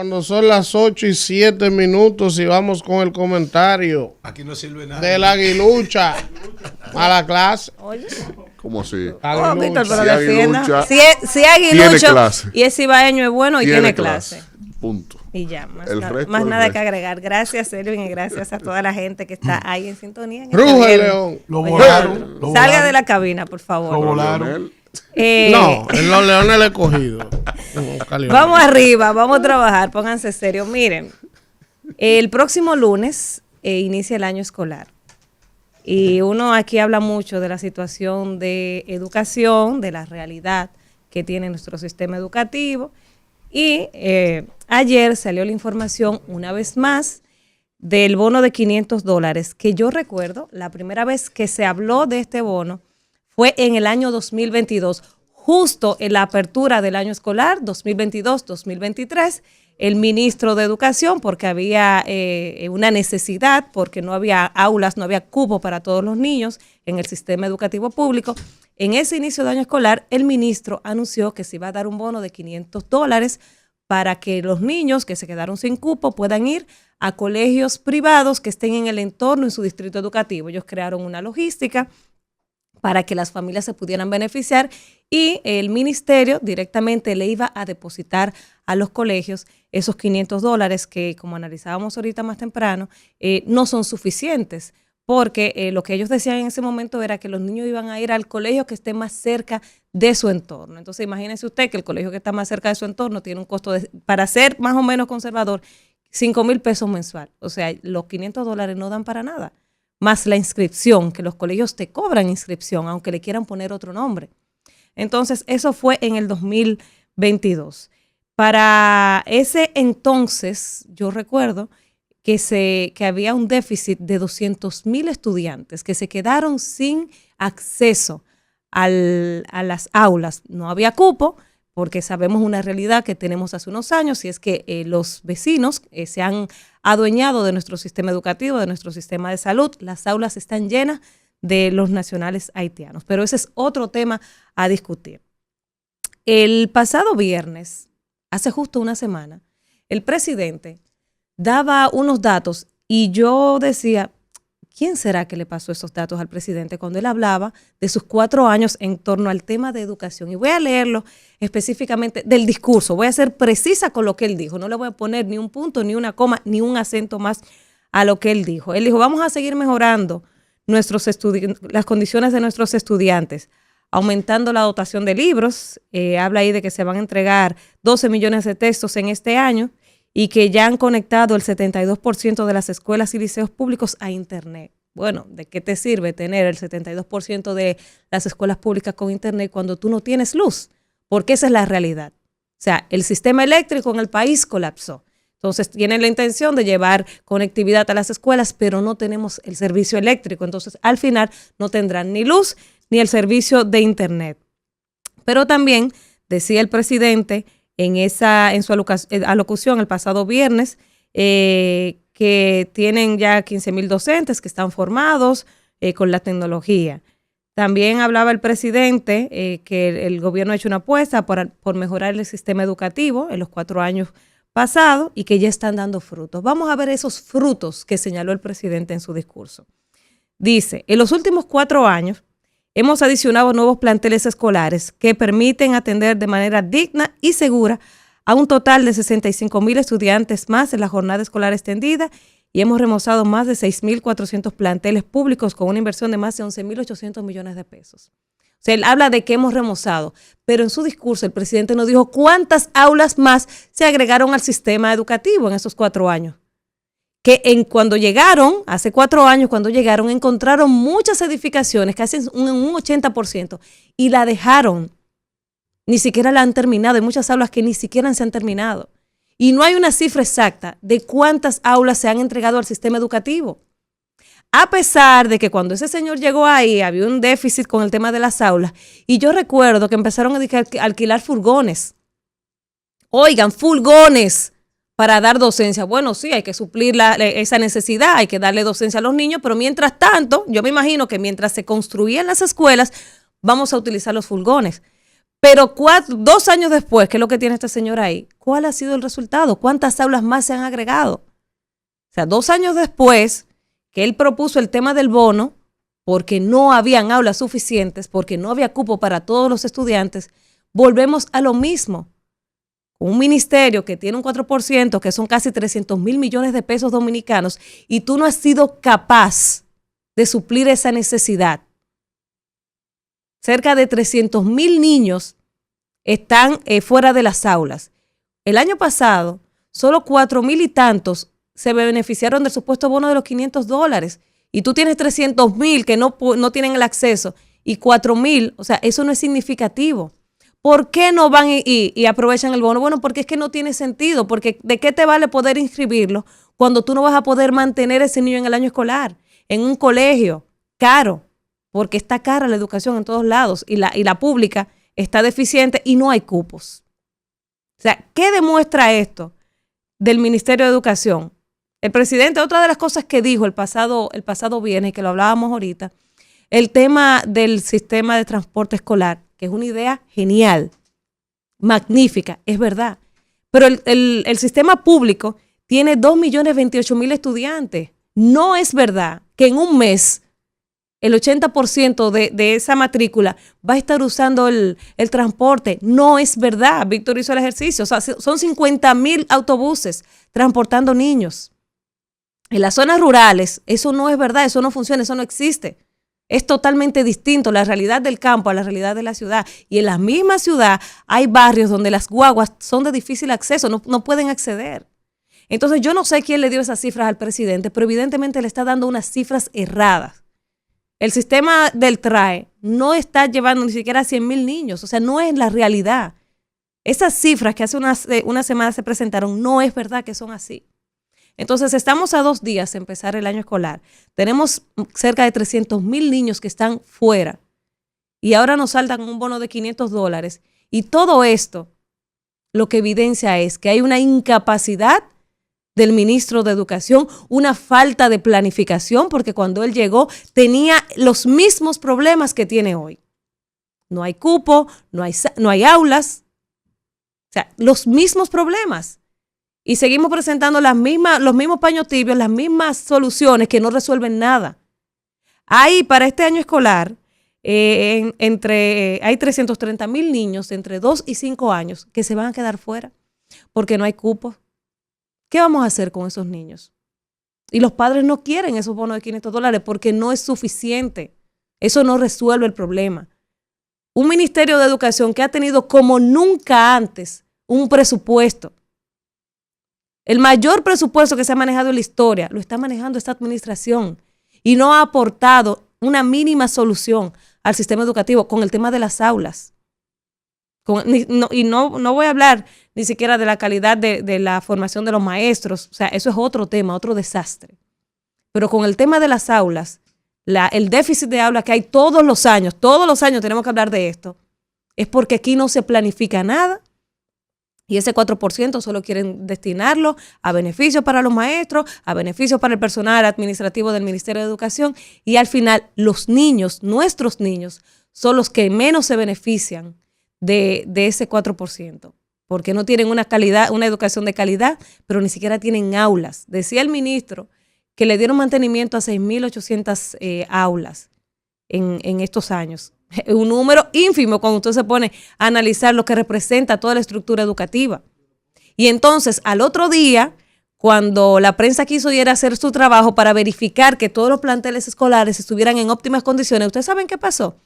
Cuando son las 8:07 y vamos con el comentario. Aquí no sirve nada. Del Aguilucha a la clase. Oye. ¿Cómo así? Víctor, pero Si defienda. Aguilucha Si Aguilucho clase. y es cibaeño es bueno y tiene clase. Punto. Y ya, más El nada resto. que agregar. Gracias, Elvin, y gracias a toda la gente que está ahí en sintonía. Ruge, León. Lo Oye, volaron. Salga de la cabina, por favor. Lo volaron. Leonel, No, en los Leones le he cogido. Vamos arriba, vamos a trabajar, pónganse serios. Miren, el próximo lunes inicia el año escolar. Y uno aquí habla mucho de la situación de educación, de la realidad que tiene nuestro sistema educativo. Y ayer salió la información una vez más del bono de $500, que yo recuerdo, la primera vez que se habló de este bono fue en el año 2022, justo en la apertura del año escolar 2022-2023. El ministro de Educación, porque había una necesidad, porque no había aulas, no había cupo para todos los niños en el sistema educativo público. En ese inicio de año escolar, el ministro anunció que se iba a dar un bono de $500 para que los niños que se quedaron sin cupo puedan ir a colegios privados que estén en el entorno, en su distrito educativo. Ellos crearon una logística para que las familias se pudieran beneficiar y el ministerio directamente le iba a depositar a los colegios esos $500 que, como analizábamos ahorita más temprano, no son suficientes, porque lo que ellos decían en ese momento era que los niños iban a ir al colegio que esté más cerca de su entorno. Entonces, imagínense usted que el colegio que está más cerca de su entorno tiene un costo, para ser más o menos conservador, $5,000 mensual. O sea, los $500 no dan para nada. Más la inscripción, que los colegios te cobran inscripción, aunque le quieran poner otro nombre. Entonces, eso fue en el 2022. Para ese entonces, yo recuerdo que había un déficit de 200,000 estudiantes que se quedaron sin acceso a las aulas. No había cupo, porque sabemos una realidad que tenemos hace unos años, y es que los vecinos se han adueñado de nuestro sistema educativo, de nuestro sistema de salud. Las aulas están llenas de los nacionales haitianos, pero ese es otro tema a discutir. El pasado viernes, hace justo una semana, el presidente daba unos datos y yo decía, ¿quién será que le pasó esos datos al presidente cuando él hablaba de sus 4 años en torno al tema de educación? Y voy a leerlo específicamente del discurso, voy a ser precisa con lo que él dijo, no le voy a poner ni un punto, ni una coma, ni un acento más a lo que él dijo. Él dijo, vamos a seguir mejorando las condiciones de nuestros estudiantes, aumentando la dotación de libros, habla ahí de que se van a entregar 12 millones de textos en este año, y que ya han conectado el 72% de las escuelas y liceos públicos a Internet. Bueno, ¿de qué te sirve tener el 72% de las escuelas públicas con Internet cuando tú no tienes luz? Porque esa es la realidad. O sea, el sistema eléctrico en el país colapsó. Entonces, tienen la intención de llevar conectividad a las escuelas, pero no tenemos el servicio eléctrico. Entonces, al final, no tendrán ni luz ni el servicio de Internet. Pero también, decía el presidente en su alocución el pasado viernes, que tienen ya 15,000 docentes que están formados con la tecnología. También hablaba el presidente que el gobierno ha hecho una apuesta por mejorar el sistema educativo en los 4 años pasados y que ya están dando frutos. Vamos a ver esos frutos que señaló el presidente en su discurso. Dice, en los últimos 4 años, hemos adicionado nuevos planteles escolares que permiten atender de manera digna y segura a un total de 65,000 estudiantes más en la jornada escolar extendida y hemos remozado más de 6,400 planteles públicos con una inversión de más de 11,800 millones de pesos. O sea, él habla de que hemos remozado, pero en su discurso el presidente nos dijo cuántas aulas más se agregaron al sistema educativo en esos 4 años. Que cuando llegaron, hace 4 años, cuando llegaron, encontraron muchas edificaciones, casi un 80%, y la dejaron. Ni siquiera la han terminado. Hay muchas aulas que ni siquiera se han terminado. Y no hay una cifra exacta de cuántas aulas se han entregado al sistema educativo. A pesar de que cuando ese señor llegó ahí, había un déficit con el tema de las aulas. Y yo recuerdo que empezaron a alquilar furgones. Oigan, furgones. Para dar docencia. Bueno, sí, hay que suplir esa necesidad, hay que darle docencia a los niños, pero mientras tanto, yo me imagino que mientras se construían las escuelas, vamos a utilizar los furgones. Pero 2 años después, que es lo que tiene este señor ahí, ¿cuál ha sido el resultado? ¿Cuántas aulas más se han agregado? O sea, 2 años después que él propuso el tema del bono, porque no habían aulas suficientes, porque no había cupo para todos los estudiantes, volvemos a lo mismo. Un ministerio que tiene un 4%, que son casi 300 mil millones de pesos dominicanos, y tú no has sido capaz de suplir esa necesidad. Cerca de 300 mil niños están fuera de las aulas. El año pasado, solo 4,000 y tantos se beneficiaron del supuesto bono de los $500. Y tú tienes 300,000 que no tienen el acceso y 4,000, o sea, eso no es significativo. ¿Por qué no van y aprovechan el bono? Bueno, porque es que no tiene sentido, porque ¿de qué te vale poder inscribirlo cuando tú no vas a poder mantener a ese niño en el año escolar, en un colegio caro? Porque está cara la educación en todos lados y la pública está deficiente y no hay cupos. O sea, ¿qué demuestra esto del Ministerio de Educación? El presidente, otra de las cosas que dijo el pasado viernes, y que lo hablábamos ahorita, el tema del sistema de transporte escolar, que es una idea genial, magnífica, es verdad. Pero el sistema público tiene 2,028,000 estudiantes. No es verdad que en un mes el 80% de esa matrícula va a estar usando el transporte. No es verdad. Víctor hizo el ejercicio. O sea, son 50,000 autobuses transportando niños. En las zonas rurales, eso no es verdad, eso no funciona, eso no existe. Es totalmente distinto la realidad del campo a la realidad de la ciudad. Y en la misma ciudad hay barrios donde las guaguas son de difícil acceso, no pueden acceder. Entonces yo no sé quién le dio esas cifras al presidente, pero evidentemente le está dando unas cifras erradas. El sistema del TRAE no está llevando ni siquiera a 100,000 niños, o sea, no es la realidad. Esas cifras que hace una semana se presentaron, no es verdad que son así. Entonces, estamos a 2 días de empezar el año escolar. Tenemos cerca de 300,000 niños que están fuera y ahora nos saltan un bono de $500. Y todo esto lo que evidencia es que hay una incapacidad del ministro de Educación, una falta de planificación, porque cuando él llegó tenía los mismos problemas que tiene hoy. No hay cupo, no hay aulas, o sea, los mismos problemas. Y seguimos presentando los mismos paños tibios, las mismas soluciones que no resuelven nada. Hay para este año escolar, hay 330,000 niños entre 2 y 5 años que se van a quedar fuera porque no hay cupos. ¿Qué vamos a hacer con esos niños? Y los padres no quieren esos bonos de $500 porque no es suficiente. Eso no resuelve el problema. Un Ministerio de Educación que ha tenido como nunca antes un presupuesto. El mayor presupuesto que se ha manejado en la historia lo está manejando esta administración y no ha aportado una mínima solución al sistema educativo con el tema de las aulas. No voy a hablar ni siquiera de la calidad de la formación de los maestros, o sea, eso es otro tema, otro desastre. Pero con el tema de las aulas, el déficit de aulas que hay todos los años tenemos que hablar de esto, es porque aquí no se planifica nada. Y ese 4% solo quieren destinarlo a beneficios para los maestros, a beneficios para el personal administrativo del Ministerio de Educación. Y al final, los niños, nuestros niños, son los que menos se benefician de ese 4%. Porque no tienen una educación de calidad, pero ni siquiera tienen aulas. Decía el ministro que le dieron mantenimiento a 6,800 aulas en estos años. Un número ínfimo cuando usted se pone a analizar lo que representa toda la estructura educativa. Y entonces, al otro día, cuando la prensa quiso ir a hacer su trabajo para verificar que todos los planteles escolares estuvieran en óptimas condiciones, ¿ustedes saben qué pasó?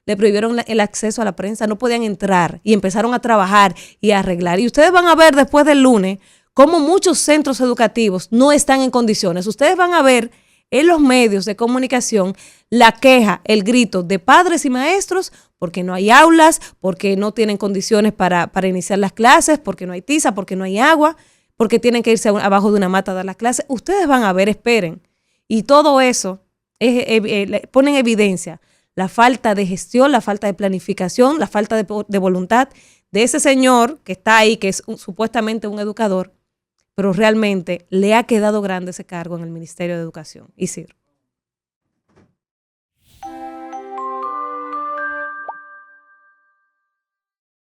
Le prohibieron el acceso a la prensa, no podían entrar y empezaron a trabajar y a arreglar. Y ustedes van a ver después del lunes cómo muchos centros educativos no están en condiciones. Ustedes van a ver en los medios de comunicación la queja, el grito de padres y maestros porque no hay aulas, porque no tienen condiciones para iniciar las clases, porque no hay tiza, porque no hay agua, porque tienen que irse abajo de una mata a dar las clases. Ustedes van a ver, esperen. Y todo eso pone en evidencia la falta de gestión, la falta de planificación, la falta de voluntad de ese señor que está ahí, que es supuestamente un educador, pero realmente le ha quedado grande ese cargo en el Ministerio de Educación. Isidro.